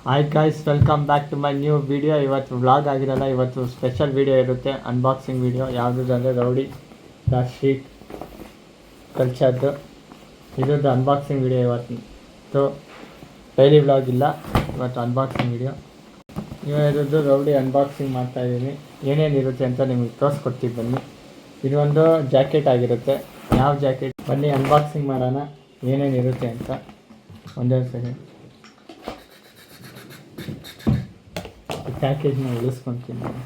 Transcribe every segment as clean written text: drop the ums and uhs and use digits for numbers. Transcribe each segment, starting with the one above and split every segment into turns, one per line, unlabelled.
Hi guys, welcome back to my new video. ಇವತ್ತು vlog ಆಗಿರಲ್ಲ, ಇವತ್ತು ಸ್ಪೆಷಲ್ ವಿಡಿಯೋ ಇರುತ್ತೆ, ಅನ್ಬಾಕ್ಸಿಂಗ್ ವಿಡಿಯೋ. ಯಾವುದು ಅಂದರೆ ರೌಡಿ ದ ಶೀಟ್ ಕಲ್ಚರ್ದು ಇದ್ರದ್ದು ಅನ್ಬಾಕ್ಸಿಂಗ್ ವಿಡಿಯೋ ಇವತ್ತು. ಡೈಲಿ ವ್ಲಾಗ್ ಇಲ್ಲ, ಇವತ್ತು ಅನ್ಬಾಕ್ಸಿಂಗ್ ವಿಡಿಯೋ. ಇದ್ರದ್ದು ರೌಡಿ ಅನ್ಬಾಕ್ಸಿಂಗ್ ಮಾಡ್ತಾಯಿದ್ದೀನಿ. ಏನೇನಿರುತ್ತೆ ಅಂತ ನಿಮಗೆ ತೋರಿಸ್ಕೊಡ್ತೀವಿ ಬನ್ನಿ. ಇದೊಂದು ಜಾಕೆಟ್ ಆಗಿರುತ್ತೆ. ಯಾವ ಜಾಕೆಟ್ ಬನ್ನಿ ಅನ್ಬಾಕ್ಸಿಂಗ್ ಮಾಡೋಣ, ಏನೇನಿರುತ್ತೆ ಅಂತ. ಒಂದೇ ಸೆಕೆಂಡ್ ಪ್ಯಾಕೇಜ್ನ ಉಳಿಸ್ಕೊತೀನಿ ನಾನು.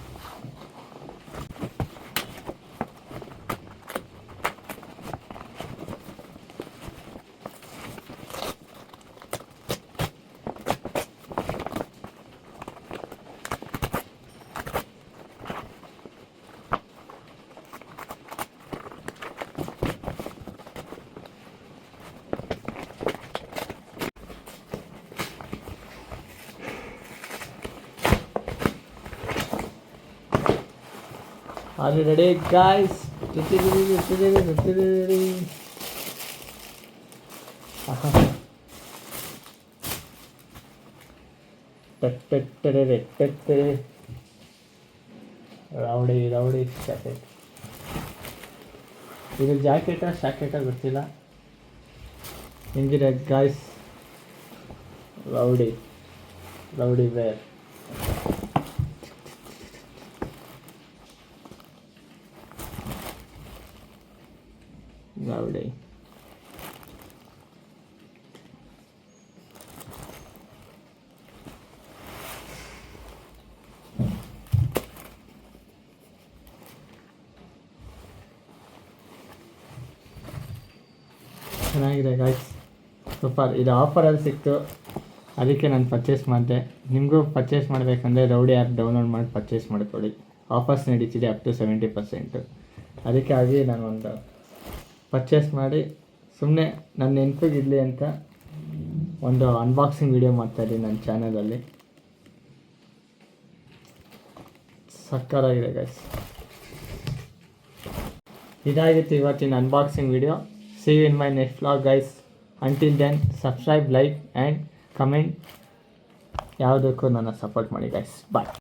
Are you ready, guys? Rowdy jacket. ಇದು ಜಾಕೆಟಾ ಶಾಕೆಟಾ ಗೊತ್ತಿಲ್ಲ. ಹೆಂಗಿದೆ ಗಾಯ್ಸ್? Rowdy wear. ರೌಡಿ ಚೆನ್ನಾಗಿದೆ ಗಾಯ್ಸ್, ಸೂಪರ್. ಇದು ಆಫರಲ್ಲಿ ಸಿಕ್ತು, ಅದಕ್ಕೆ ನಾನು ಪರ್ಚೇಸ್ ಮಾಡಿದೆ. ನಿಮಗೂ ಪರ್ಚೇಸ್ ಮಾಡಬೇಕಂದ್ರೆ ರೌಡಿ ಆ್ಯಪ್ ಡೌನ್ಲೋಡ್ ಮಾಡಿ ಪರ್ಚೇಸ್ ಮಾಡ್ಕೊಳ್ಳಿ. ಆಫರ್ಸ್ ನಡೀತಿದೆ ಅಪ್ ಟು 70%. ಅದಕ್ಕೆ ಆಗಿ ನಾನು ಒಂದು ಪರ್ಚೇಸ್ ಮಾಡಿ ಸುಮ್ಮನೆ ನನ್ನ ನೆನಪಿಗಿರಲಿ ಅಂತ ಒಂದು ಅನ್ಬಾಕ್ಸಿಂಗ್ ವಿಡಿಯೋ ಮಾಡ್ತಾಯಿದ್ದೀನಿ ನನ್ನ ಚಾನಲಲ್ಲಿ. ಸಕ್ಕತ್ತಾಗಿದೆ ಗೈಸ್. ಇದಾಗಿತ್ತು ಇವತ್ತಿನ unboxing video. See you in my next vlog guys. Until then subscribe, like and comment. ಯಾವುದಕ್ಕೂ ನನ್ನ ಸಪೋರ್ಟ್ ಮಾಡಿ ಗೈಸ್. ಬಾಯ್.